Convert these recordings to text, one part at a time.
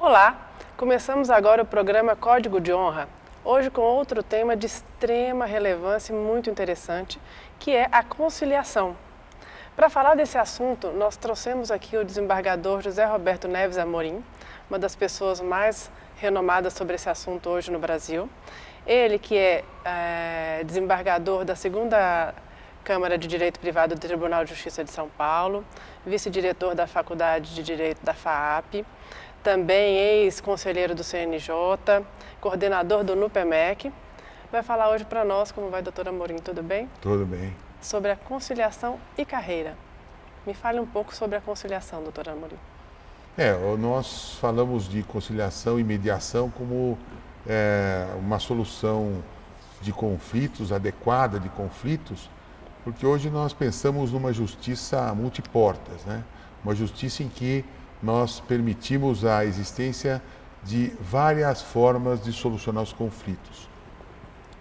Olá! Começamos agora o programa Código de Honra, hoje com outro tema de extrema relevância e muito interessante, que é a conciliação. Para falar desse assunto, nós trouxemos aqui o desembargador José Roberto Neves Amorim, uma das pessoas mais renomadas sobre esse assunto hoje no Brasil. Ele que é desembargador da 2ª Câmara de Direito Privado do Tribunal de Justiça de São Paulo, vice-diretor da Faculdade de Direito da FAAP, também ex-conselheiro do CNJ, coordenador do NUPEMEC. Vai falar hoje para nós, como vai, doutor Amorim, tudo bem? Tudo bem. Sobre a conciliação e carreira. Me fale um pouco sobre a conciliação, doutor Amorim. Nós falamos de conciliação e mediação como uma solução de conflitos, adequada de conflitos, porque hoje nós pensamos numa justiça multiportas, né? Uma justiça em que nós permitimos a existência de várias formas de solucionar os conflitos,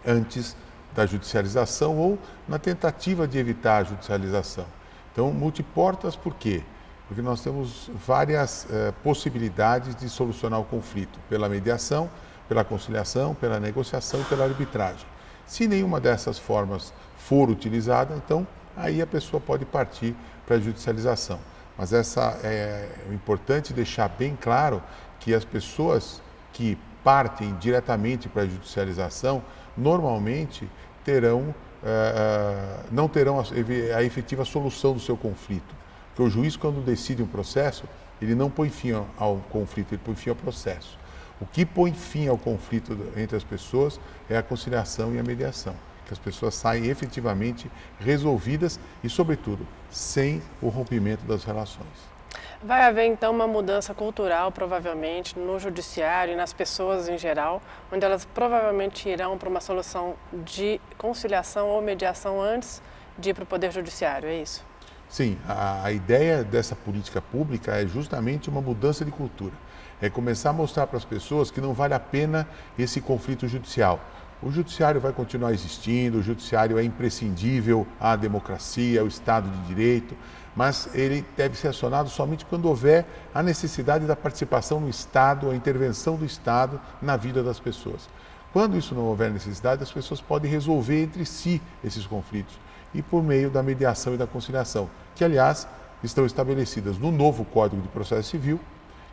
antes da judicialização ou na tentativa de evitar a judicialização. Então, multiportas por quê? Porque nós temos várias possibilidades de solucionar o conflito, pela mediação, pela conciliação, pela negociação e pela arbitragem. Se nenhuma dessas formas for utilizada, então aí a pessoa pode partir para a judicialização. Mas é importante deixar bem claro que as pessoas que partem diretamente para a judicialização, normalmente não terão a efetiva solução do seu conflito. Porque o juiz, quando decide um processo, ele não põe fim ao conflito, ele põe fim ao processo. O que põe fim ao conflito entre as pessoas é a conciliação e a mediação, que as pessoas saem efetivamente resolvidas e, sobretudo, sem o rompimento das relações. Vai haver então uma mudança cultural, provavelmente, no judiciário e nas pessoas em geral, onde elas provavelmente irão para uma solução de conciliação ou mediação antes de ir para o Poder Judiciário, é isso? Sim, a ideia dessa política pública é justamente uma mudança de cultura. É começar a mostrar para as pessoas que não vale a pena esse conflito judicial. O judiciário vai continuar existindo, o judiciário é imprescindível à democracia, ao Estado de Direito, mas ele deve ser acionado somente quando houver a necessidade da participação do Estado, a intervenção do Estado na vida das pessoas. Quando isso não houver necessidade, as pessoas podem resolver entre si esses conflitos e por meio da mediação e da conciliação, que, aliás, estão estabelecidas no novo Código de Processo Civil,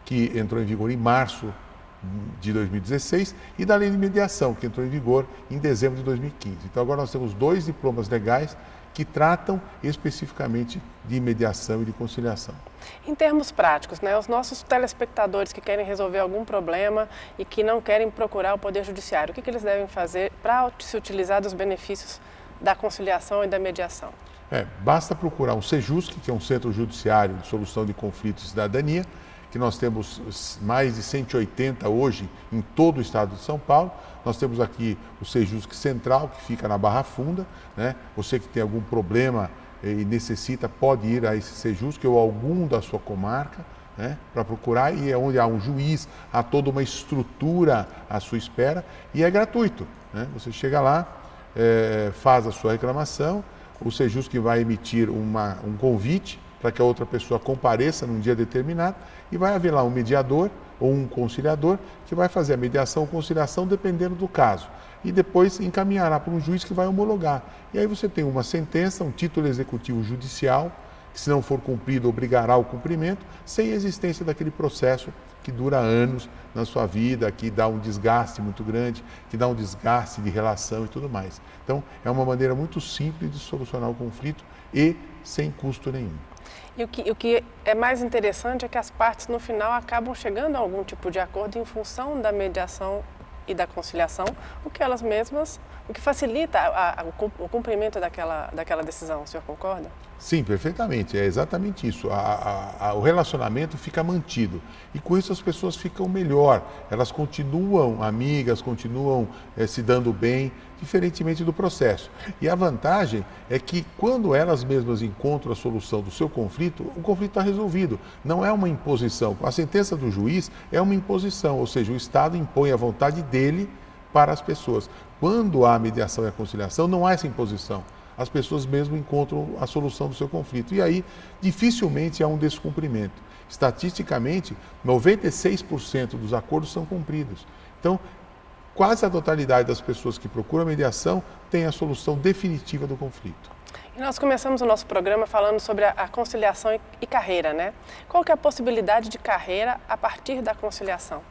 que entrou em vigor em março de 2016, e da Lei de Mediação, que entrou em vigor em dezembro de 2015. Então, agora nós temos 2 diplomas legais que tratam especificamente de mediação e de conciliação. Em termos práticos, né, os nossos telespectadores que querem resolver algum problema e que não querem procurar o Poder Judiciário, o que eles devem fazer para se utilizar dos benefícios da conciliação e da mediação? Basta procurar um CEJUSC, que é um Centro Judiciário de Solução de Conflitos e Cidadania, que nós temos mais de 180 hoje em todo o estado de São Paulo. Nós temos aqui o CEJUSC Central, que fica na Barra Funda, né? Você que tem algum problema e necessita, pode ir a esse CEJUSC ou algum da sua comarca, né, para procurar, e é onde há um juiz, há toda uma estrutura à sua espera, e é gratuito, né? Você chega lá, faz a sua reclamação, o CEJUSC vai emitir um convite para que a outra pessoa compareça num dia determinado, e vai haver lá um mediador ou um conciliador que vai fazer a mediação ou conciliação dependendo do caso, e depois encaminhará para um juiz que vai homologar. E aí você tem uma sentença, um título executivo judicial, que, se não for cumprido, obrigará ao cumprimento, sem existência daquele processo que dura anos na sua vida, que dá um desgaste muito grande, que dá um desgaste de relação e tudo mais. Então, é uma maneira muito simples de solucionar o conflito e sem custo nenhum. E o que é mais interessante é que as partes, no final, acabam chegando a algum tipo de acordo em função da mediação e da conciliação, o que facilita o cumprimento daquela decisão. O senhor concorda? Sim, perfeitamente. É exatamente isso. O relacionamento fica mantido. E com isso as pessoas ficam melhor. Elas continuam amigas, continuam se dando bem, diferentemente do processo. E a vantagem é que quando elas mesmas encontram a solução do seu conflito, o conflito está resolvido. Não é uma imposição. A sentença do juiz é uma imposição, ou seja, o Estado impõe a vontade dele para as pessoas. Quando há mediação e a conciliação, não há essa imposição. As pessoas mesmo encontram a solução do seu conflito. E aí, dificilmente há um descumprimento. Estatisticamente, 96% dos acordos são cumpridos. Então, quase a totalidade das pessoas que procuram mediação tem a solução definitiva do conflito. E nós começamos o nosso programa falando sobre a conciliação e carreira, né? Qual que é a possibilidade de carreira a partir da conciliação?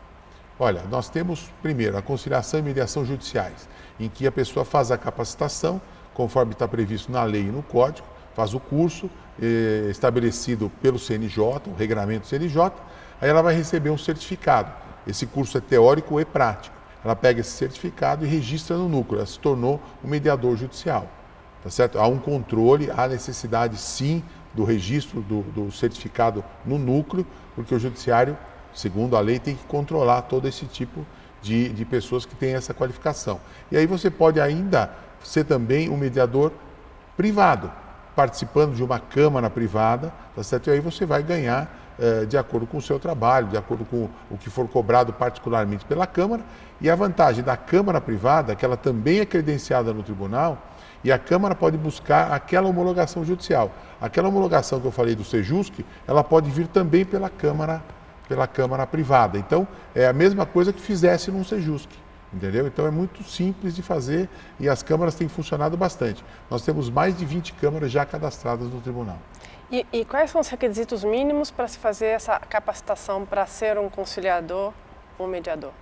Olha, nós temos, primeiro, a conciliação e mediação judiciais, em que a pessoa faz a capacitação, conforme está previsto na lei e no código, faz o curso estabelecido pelo CNJ, o regramento CNJ, aí ela vai receber um certificado. Esse curso é teórico e prático. Ela pega esse certificado e registra no núcleo, ela se tornou um mediador judicial. Tá certo? Há um controle, há necessidade sim do registro do certificado no núcleo, porque o judiciário, segundo a lei, tem que controlar todo esse tipo de pessoas que têm essa qualificação. E aí você pode ainda ser também um mediador privado, participando de uma câmara privada, tá certo? E aí você vai ganhar de acordo com o seu trabalho, de acordo com o que for cobrado particularmente pela Câmara. E a vantagem da Câmara privada é que ela também é credenciada no tribunal e a Câmara pode buscar aquela homologação judicial. Aquela homologação que eu falei do Sejusc, ela pode vir também pela Câmara privada. Então, é a mesma coisa que fizesse num Sejusc, entendeu? Então, é muito simples de fazer e as câmaras têm funcionado bastante. Nós temos mais de 20 câmaras já cadastradas no tribunal. E quais são os requisitos mínimos para se fazer essa capacitação para ser um conciliador ou mediador?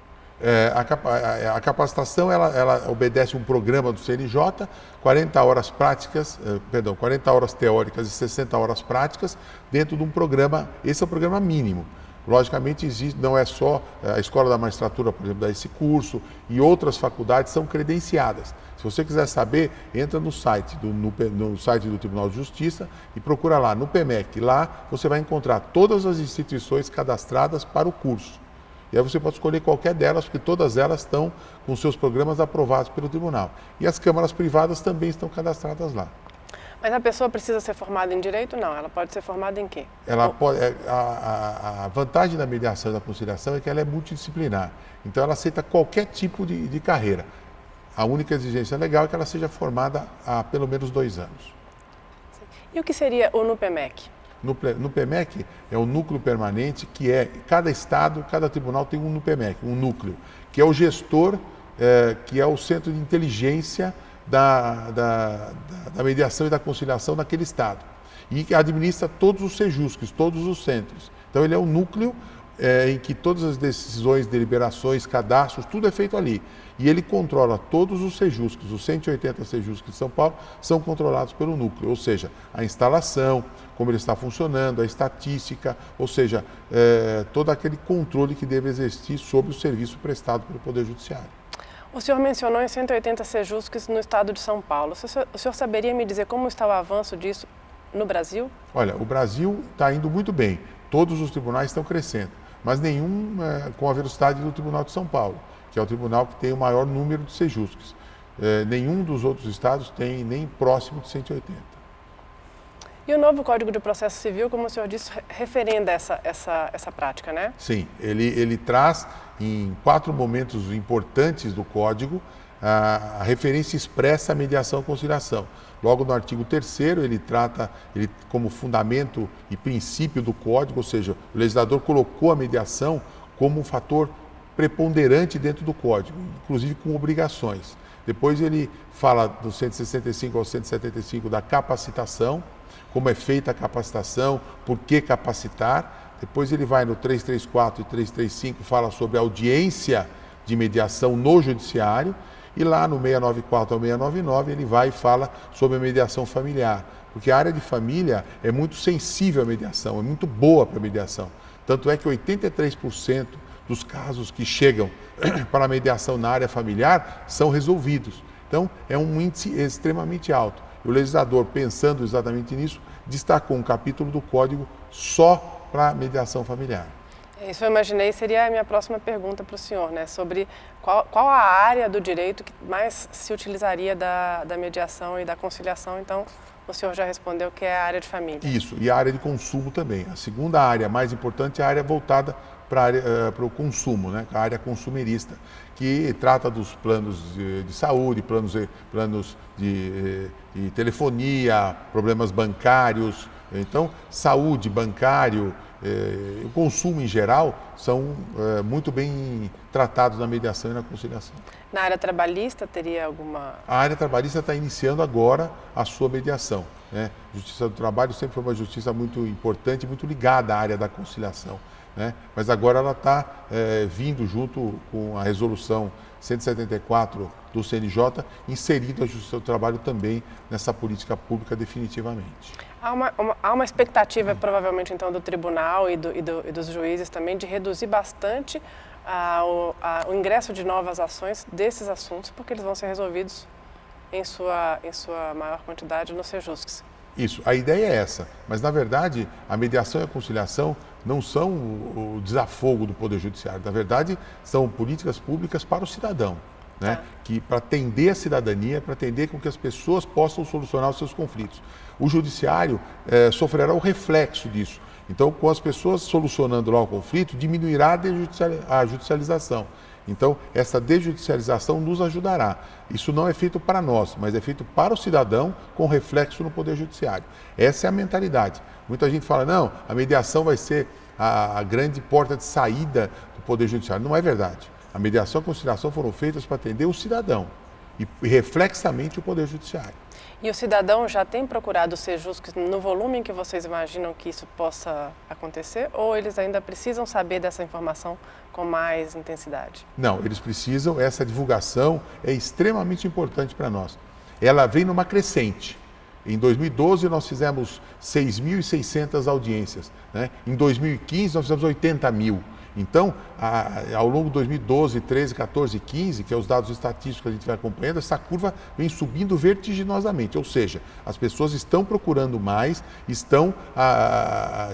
A capacitação ela obedece um programa do CNJ, 40 horas práticas, 40 horas teóricas e 60 horas práticas dentro de um programa. Esse é o programa mínimo. Logicamente, existe, não é só a Escola da Magistratura, por exemplo, dá esse curso, e outras faculdades são credenciadas. Se você quiser saber, entra no site do Tribunal de Justiça e procura lá no PEMEC. Lá você vai encontrar todas as instituições cadastradas para o curso. E aí você pode escolher qualquer delas, porque todas elas estão com seus programas aprovados pelo tribunal. E as câmaras privadas também estão cadastradas lá. Mas a pessoa precisa ser formada em direito? Não, ela pode ser formada em quê? A vantagem da mediação e da conciliação é que ela é multidisciplinar. Então ela aceita qualquer tipo de carreira. A única exigência legal é que ela seja formada há pelo menos 2 anos. E o que seria o NUPEMEC? No PEMEC é um núcleo permanente que cada estado, cada tribunal tem um NUPEMEC, um núcleo, que é o gestor, que é o centro de inteligência da mediação e da conciliação naquele estado. E que administra todos os Sejuscs, todos os centros. Então ele é um núcleo em que todas as decisões, deliberações, cadastros, tudo é feito ali. E ele controla todos os Sejuscs, os 180 Sejuscs de São Paulo são controlados pelo núcleo, ou seja, a instalação, como ele está funcionando, a estatística, ou seja, todo aquele controle que deve existir sobre o serviço prestado pelo Poder Judiciário. O senhor mencionou em 180 Sejuscs no estado de São Paulo. O senhor saberia me dizer como está o avanço disso no Brasil? Olha, o Brasil está indo muito bem, todos os tribunais estão crescendo, mas nenhum com a velocidade do Tribunal de São Paulo, que é o tribunal que tem o maior número de Sejuscs. Nenhum dos outros estados tem nem próximo de 180. E o novo Código de Processo Civil, como o senhor disse, referenda essa prática, né? Sim, ele traz em 4 momentos importantes do Código a referência expressa à mediação e conciliação. Logo no artigo 3º, ele trata como fundamento e princípio do Código, ou seja, o legislador colocou a mediação como um fator preponderante dentro do Código, inclusive com obrigações. Depois ele fala do 165 ao 175 da capacitação, como é feita a capacitação, por que capacitar. Depois ele vai no 334 e 335, fala sobre a audiência de mediação no judiciário. E lá no 694 ao 699 ele vai e fala sobre a mediação familiar. Porque a área de família é muito sensível à mediação, é muito boa para a mediação. Tanto é que 83% dos casos que chegam para a mediação na área familiar são resolvidos. Então, é um índice extremamente alto. O legislador, pensando exatamente nisso, destacou um capítulo do Código só para a mediação familiar. Isso eu imaginei, seria a minha próxima pergunta para o senhor, né? Sobre qual a área do direito que mais se utilizaria da mediação e da conciliação. Então, o senhor já respondeu que é a área de família. Isso, e a área de consumo também. A segunda área mais importante é a área voltada para o consumo, né? A área consumerista, que trata dos planos de saúde, planos de telefonia, problemas bancários. Então, saúde, bancário, o consumo em geral, são muito bem tratados na mediação e na conciliação. Na área trabalhista teria alguma... A área trabalhista está iniciando agora a sua mediação, né? Justiça do Trabalho sempre foi uma justiça muito importante, muito ligada à área da conciliação, né? Mas agora ela está vindo junto com a resolução 174 do CNJ, inserindo a Justiça do Trabalho também nessa política pública definitivamente. Há uma expectativa, provavelmente, então, do tribunal e dos juízes também de reduzir bastante o ingresso de novas ações desses assuntos, porque eles vão ser resolvidos em sua maior quantidade no Sejusc. Isso, a ideia é essa, mas na verdade a mediação e a conciliação não são o desafogo do Poder Judiciário, na verdade são políticas públicas para o cidadão, né? Que para atender a cidadania, para atender com que as pessoas possam solucionar os seus conflitos. O Judiciário sofrerá o reflexo disso, então com as pessoas solucionando lá o conflito, diminuirá a judicialização. Então, essa desjudicialização nos ajudará. Isso não é feito para nós, mas é feito para o cidadão com reflexo no Poder Judiciário. Essa é a mentalidade. Muita gente fala, não, a mediação vai ser a grande porta de saída do Poder Judiciário. Não é verdade. A mediação e a conciliação foram feitas para atender o cidadão e reflexamente o Poder Judiciário. E o cidadão já tem procurado o Sejusc no volume em que vocês imaginam que isso possa acontecer? Ou eles ainda precisam saber dessa informação com mais intensidade? Não, eles precisam, essa divulgação é extremamente importante para nós. Ela vem numa crescente. Em 2012 nós fizemos 6.600 audiências, né? Em 2015 nós fizemos 80 mil. Então, ao longo de 2012, 13, 14 e 15, que é os dados estatísticos que a gente vai acompanhando, essa curva vem subindo vertiginosamente, ou seja, as pessoas estão procurando mais, estão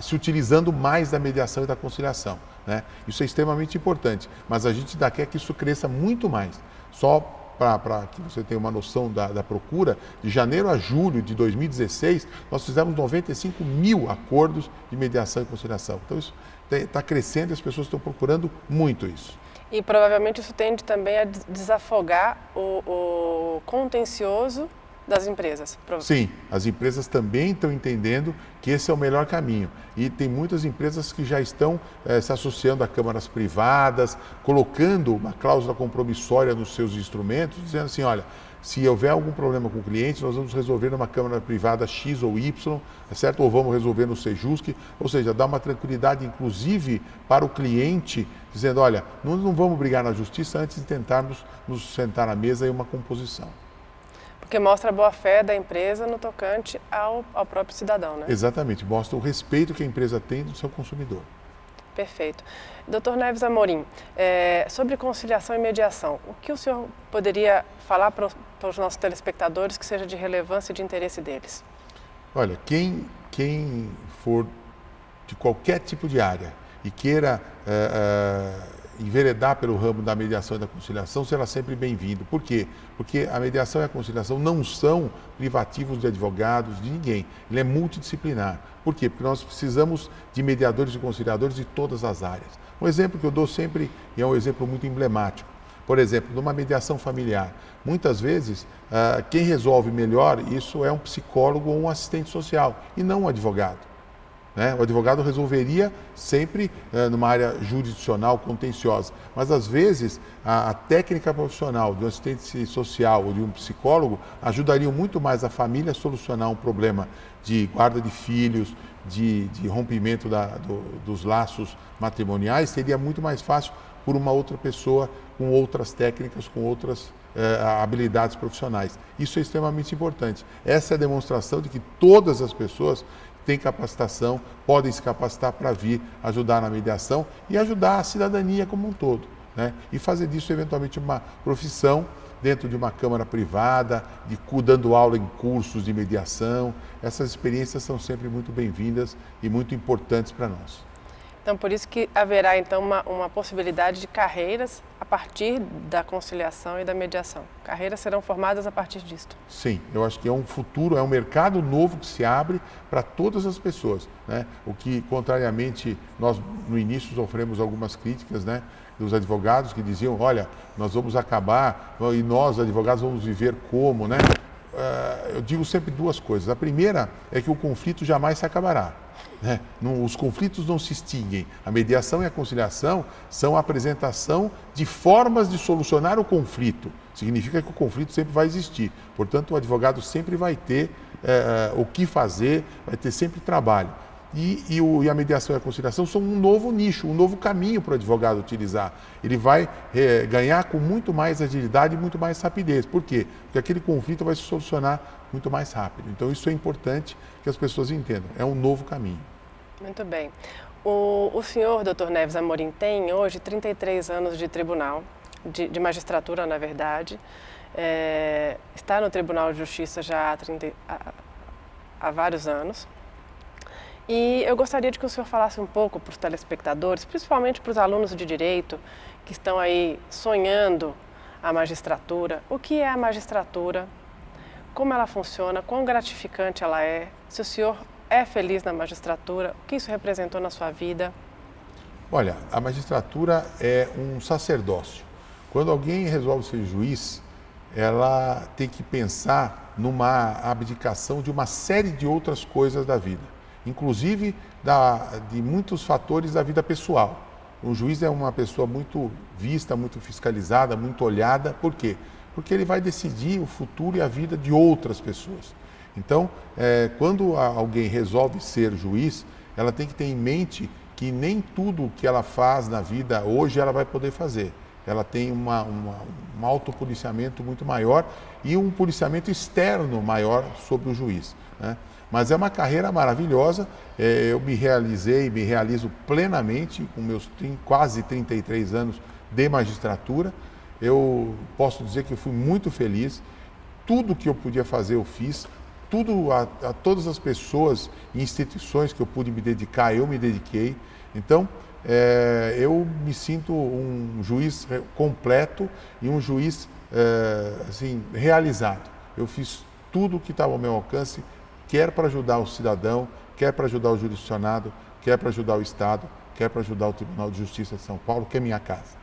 se utilizando mais da mediação e da conciliação, né? Isso é extremamente importante, mas a gente ainda quer que isso cresça muito mais. Só para que você tenha uma noção da procura, de janeiro a julho de 2016, nós fizemos 95 mil acordos de mediação e conciliação. Então, isso está crescendo e as pessoas estão procurando muito isso. E provavelmente isso tende também a desafogar o contencioso das empresas. Sim, as empresas também estão entendendo que esse é o melhor caminho. E tem muitas empresas que já estão se associando a câmaras privadas, colocando uma cláusula compromissória nos seus instrumentos, dizendo assim, olha, se houver algum problema com o cliente, nós vamos resolver numa câmara privada X ou Y, certo? Ou vamos resolver no Sejusc, ou seja, dá uma tranquilidade, inclusive, para o cliente, dizendo, olha, nós não vamos brigar na justiça antes de tentarmos nos sentar à mesa em uma composição. Porque mostra a boa-fé da empresa no tocante ao próprio cidadão, né? Exatamente, mostra o respeito que a empresa tem do seu consumidor. Perfeito. Dr. Neves Amorim, sobre conciliação e mediação, o que o senhor poderia falar para os nossos telespectadores que seja de relevância e de interesse deles? Olha, quem for de qualquer tipo de área e queira enveredar pelo ramo da mediação e da conciliação, será sempre bem-vindo. Por quê? Porque a mediação e a conciliação não são privativos de advogados, de ninguém. Ele é multidisciplinar. Por quê? Porque nós precisamos de mediadores e conciliadores de todas as áreas. Um exemplo que eu dou sempre, e é um exemplo muito emblemático, por exemplo, numa mediação familiar, muitas vezes quem resolve melhor isso é um psicólogo ou um assistente social, e não um advogado. O advogado resolveria sempre numa área jurisdicional contenciosa, mas às vezes a técnica profissional de um assistente social ou de um psicólogo ajudaria muito mais a família a solucionar um problema de guarda de filhos, de rompimento dos laços matrimoniais, seria muito mais fácil por uma outra pessoa com outras técnicas, com outras habilidades profissionais. Isso é extremamente importante. Essa é a demonstração de que todas as pessoas têm capacitação, podem se capacitar para vir ajudar na mediação e ajudar a cidadania como um todo, né? E fazer disso eventualmente uma profissão dentro de uma câmara privada, dando aula em cursos de mediação. Essas experiências são sempre muito bem-vindas e muito importantes para nós. Então, por isso que haverá, então, uma possibilidade de carreiras a partir da conciliação e da mediação. Carreiras serão formadas a partir disto. Sim, eu acho que é um futuro, é um mercado novo que se abre para todas as pessoas, né? O que, contrariamente, nós no início sofremos algumas críticas, né, dos advogados que diziam, olha, nós vamos acabar e nós, advogados, vamos viver como, né? eu digo sempre duas coisas. A primeira é que o conflito jamais se acabará. Né? Os conflitos não se extinguem. A mediação e a conciliação são a apresentação de formas de solucionar o conflito. Significa que o conflito sempre vai existir. Portanto, o advogado sempre vai ter o que fazer, vai ter sempre trabalho. E a mediação e a conciliação são um novo nicho, um novo caminho para o advogado utilizar. Ele vai ganhar com muito mais agilidade e muito mais rapidez. Por quê? Porque aquele conflito vai se solucionar muito mais rápido. Então isso é importante que as pessoas entendam. É um novo caminho. Muito bem. O senhor, Dr. Neves Amorim, tem hoje 33 anos de tribunal, de magistratura, na verdade. Está no Tribunal de Justiça já há vários anos. E eu gostaria de que o senhor falasse um pouco para os telespectadores, principalmente para os alunos de direito que estão aí sonhando a magistratura. O que é a magistratura? Como ela funciona? Quão gratificante ela é? Se o senhor é feliz na magistratura, o que isso representou na sua vida? Olha, a magistratura é um sacerdócio. Quando alguém resolve ser juiz, ela tem que pensar numa abdicação de uma série de outras coisas da vida, inclusive de muitos fatores da vida pessoal. O juiz é uma pessoa muito vista, muito fiscalizada, muito olhada. Por quê? Porque ele vai decidir o futuro e a vida de outras pessoas. Então, quando alguém resolve ser juiz, ela tem que ter em mente que nem tudo o que ela faz na vida hoje ela vai poder fazer. Ela tem um autopoliciamento muito maior e um policiamento externo maior sobre o juiz, né? Mas é uma carreira maravilhosa. Eu me realizo plenamente com meus quase 33 anos de magistratura. Eu posso dizer que eu fui muito feliz. Tudo que eu podia fazer eu fiz. Tudo a todas as pessoas e instituições que eu pude me dedicar, eu me dediquei. Então, eu me sinto um juiz completo e um juiz assim, realizado. Eu fiz tudo o que estava ao meu alcance, quer para ajudar o cidadão, quer para ajudar o jurisdicionado, quer para ajudar o Estado, quer para ajudar o Tribunal de Justiça de São Paulo, que é minha casa.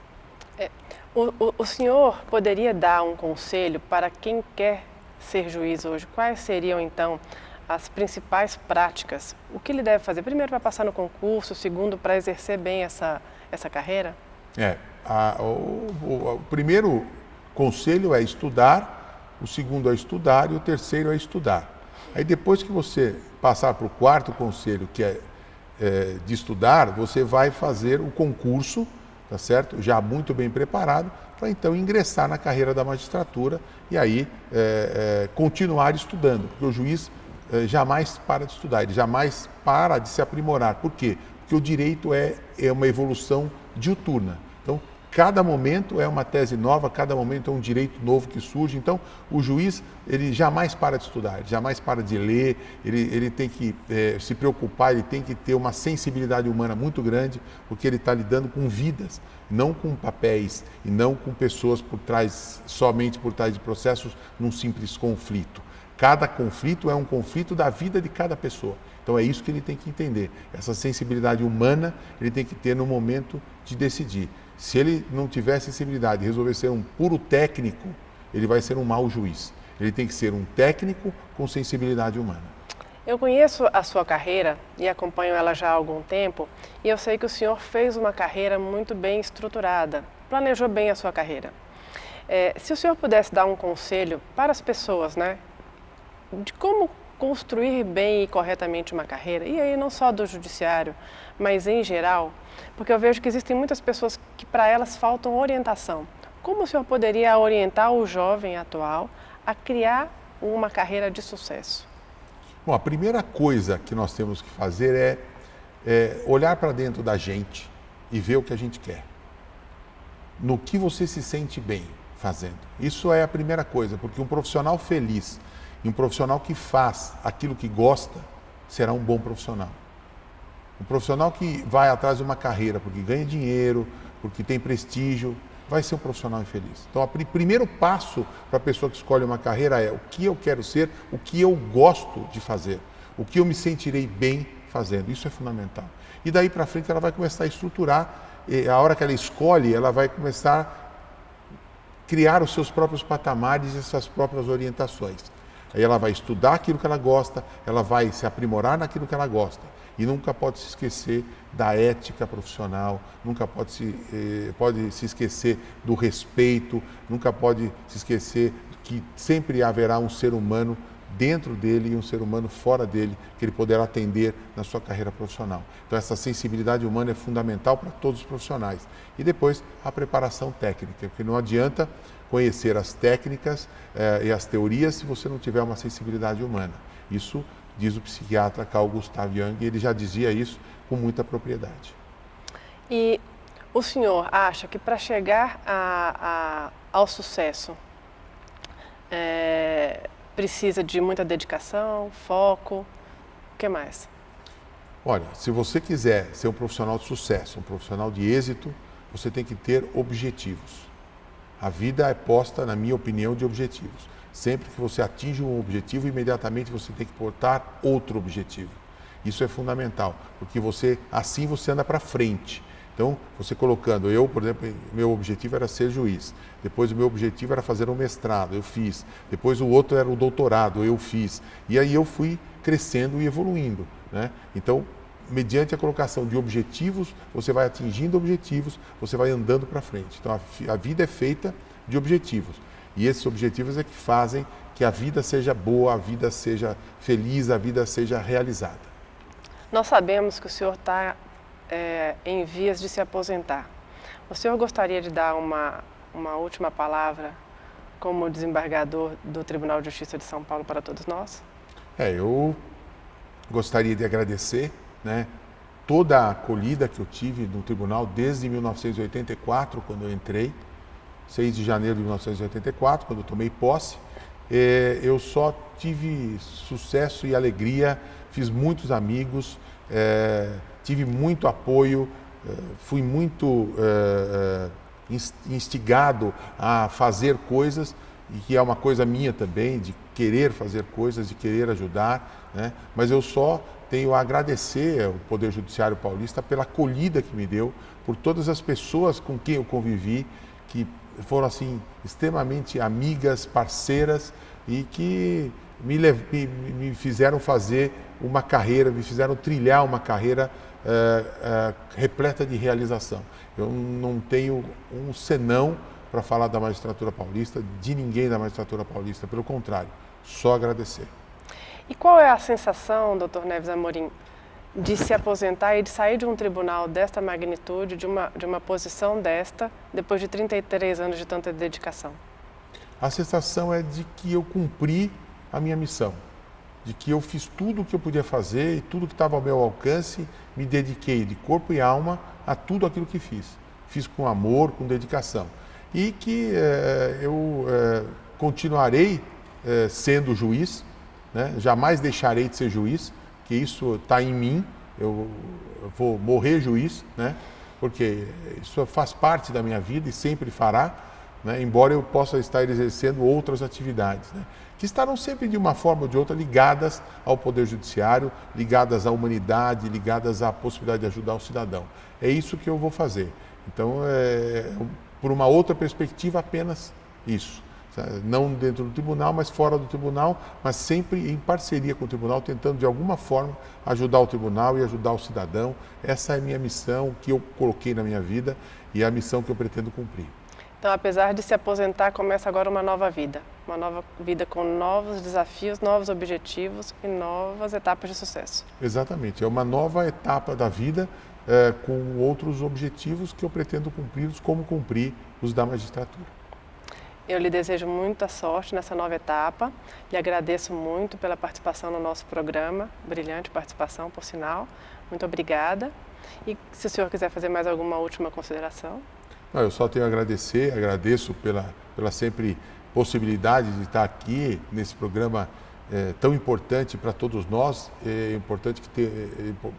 O senhor poderia dar um conselho para quem quer ser juiz hoje? Quais seriam, então, as principais práticas? O que ele deve fazer? Primeiro, para passar no concurso, segundo, para exercer bem essa carreira? O primeiro conselho é estudar, o segundo é estudar e o terceiro é estudar. Aí depois que você passar para o quarto conselho, que é de estudar, você vai fazer o concurso, tá certo? Já muito bem preparado, para então ingressar na carreira da magistratura e aí continuar estudando, porque o juiz jamais para de estudar, ele jamais para de se aprimorar. Por quê? Porque o direito é uma evolução diuturna. Então, cada momento é uma tese nova, cada momento é um direito novo que surge. Então, o juiz, ele jamais para de estudar, ele jamais para de ler, ele tem que se preocupar, ele tem que ter uma sensibilidade humana muito grande, porque ele está lidando com vidas, não com papéis e não com pessoas somente por trás de processos num simples conflito. Cada conflito é um conflito da vida de cada pessoa. Então é isso que ele tem que entender. Essa sensibilidade humana ele tem que ter no momento de decidir. Se ele não tiver sensibilidade e resolver ser um puro técnico, ele vai ser um mau juiz. Ele tem que ser um técnico com sensibilidade humana. Eu conheço a sua carreira e acompanho ela já há algum tempo, e eu sei que o senhor fez uma carreira muito bem estruturada, planejou bem a sua carreira. Se o senhor pudesse dar um conselho para as pessoas, né, de como construir bem e corretamente uma carreira, e aí não só do judiciário, mas em geral, porque eu vejo que existem muitas pessoas que para elas faltam orientação. Como o senhor poderia orientar o jovem atual a criar uma carreira de sucesso? Bom, a primeira coisa que nós temos que fazer é olhar para dentro da gente e ver o que a gente quer. No que você se sente bem fazendo. Isso é a primeira coisa, porque um profissional feliz e um profissional que faz aquilo que gosta será um bom profissional. Um profissional que vai atrás de uma carreira porque ganha dinheiro, porque tem prestígio, vai ser um profissional infeliz. Então, o primeiro passo para a pessoa que escolhe uma carreira é o que eu quero ser, o que eu gosto de fazer, o que eu me sentirei bem fazendo. Isso é fundamental. E daí para frente ela vai começar a estruturar, e a hora que ela escolhe, ela vai começar a criar os seus próprios patamares e suas próprias orientações. Aí ela vai estudar aquilo que ela gosta, ela vai se aprimorar naquilo que ela gosta. E nunca pode se esquecer da ética profissional, nunca pode se esquecer do respeito, nunca pode se esquecer que sempre haverá um ser humano dentro dele e um ser humano fora dele que ele poderá atender na sua carreira profissional. Então essa sensibilidade humana é fundamental para todos os profissionais. E depois a preparação técnica, porque não adianta conhecer as técnicas e as teorias se você não tiver uma sensibilidade humana. Isso diz o psiquiatra Carl Gustav Jung, e ele já dizia isso com muita propriedade. E o senhor acha que para chegar ao sucesso precisa de muita dedicação, foco, o que mais? Olha, se você quiser ser um profissional de sucesso, um profissional de êxito, você tem que ter objetivos. A vida é posta, na minha opinião, de objetivos. Sempre que você atinge um objetivo, imediatamente você tem que portar outro objetivo. Isso é fundamental, porque assim você anda para frente. Então, você colocando, por exemplo, meu objetivo era ser juiz. Depois o meu objetivo era fazer um mestrado, eu fiz. Depois o outro era o doutorado, eu fiz. E aí eu fui crescendo e evoluindo, né? Então, mediante a colocação de objetivos, você vai atingindo objetivos, você vai andando para frente. Então, a vida é feita de objetivos. E esses objetivos é que fazem que a vida seja boa, a vida seja feliz, a vida seja realizada. Nós sabemos que o senhor está em vias de se aposentar. O senhor gostaria de dar uma última palavra como desembargador do Tribunal de Justiça de São Paulo para todos nós? Eu gostaria de agradecer, né, toda a acolhida que eu tive no tribunal desde 1984, quando eu entrei, 6 de janeiro de 1984, quando eu tomei posse. Eu só tive sucesso e alegria, fiz muitos amigos, tive muito apoio, fui muito instigado a fazer coisas, e que é uma coisa minha também, de querer fazer coisas, de querer ajudar, né? Mas eu só tenho a agradecer ao Poder Judiciário Paulista pela acolhida que me deu, por todas as pessoas com quem eu convivi, que foram assim extremamente amigas, parceiras, e que me fizeram fazer uma carreira, me fizeram trilhar uma carreira repleta de realização. Eu não tenho um senão para falar da magistratura paulista, de ninguém da magistratura paulista, pelo contrário, só agradecer. E qual é a sensação, Dr. Neves Amorim, de se aposentar e de sair de um tribunal desta magnitude, de uma posição desta, depois de 33 anos de tanta dedicação? A sensação é de que eu cumpri a minha missão, de que eu fiz tudo o que eu podia fazer e tudo que estava ao meu alcance, me dediquei de corpo e alma a tudo aquilo que fiz. Fiz com amor, com dedicação. E que eu continuarei sendo juiz, né? Jamais deixarei de ser juiz, que isso está em mim, eu vou morrer juiz, né? Porque isso faz parte da minha vida e sempre fará, né? Embora eu possa estar exercendo outras atividades, né? Que estarão sempre de uma forma ou de outra ligadas ao Poder Judiciário, ligadas à humanidade, ligadas à possibilidade de ajudar o cidadão. É isso que eu vou fazer. Então, por uma outra perspectiva, apenas isso. Não dentro do tribunal, mas fora do tribunal, mas sempre em parceria com o tribunal, tentando de alguma forma ajudar o tribunal e ajudar o cidadão. Essa é a minha missão que eu coloquei na minha vida e é a missão que eu pretendo cumprir. Então, apesar de se aposentar, começa agora uma nova vida com novos desafios, novos objetivos e novas etapas de sucesso. Exatamente, é uma nova etapa da vida com outros objetivos que eu pretendo cumpri-los, como cumprir os da magistratura. Eu lhe desejo muita sorte nessa nova etapa, lhe agradeço muito pela participação no nosso programa, brilhante participação, por sinal. Muito obrigada. E se o senhor quiser fazer mais alguma última consideração? Não, eu só tenho a agradecer, agradeço pela sempre possibilidade de estar aqui nesse programa tão importante para todos nós. É importante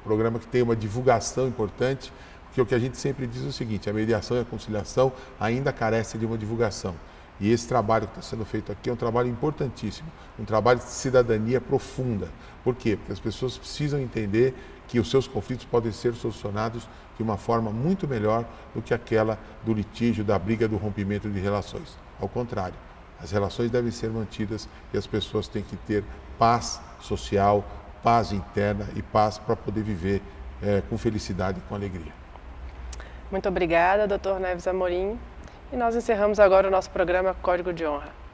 programa que tenha uma divulgação importante, porque o que a gente sempre diz é o seguinte: a mediação e a conciliação ainda carecem de uma divulgação. E esse trabalho que está sendo feito aqui é um trabalho importantíssimo, um trabalho de cidadania profunda. Por quê? Porque as pessoas precisam entender que os seus conflitos podem ser solucionados de uma forma muito melhor do que aquela do litígio, da briga, do rompimento de relações. Ao contrário, As relações devem ser mantidas e as pessoas têm que ter paz social, paz interna e paz para poder viver com felicidade e com alegria. Muito obrigada, Dr. Neves Amorim. E nós encerramos agora o nosso programa Código de Honra.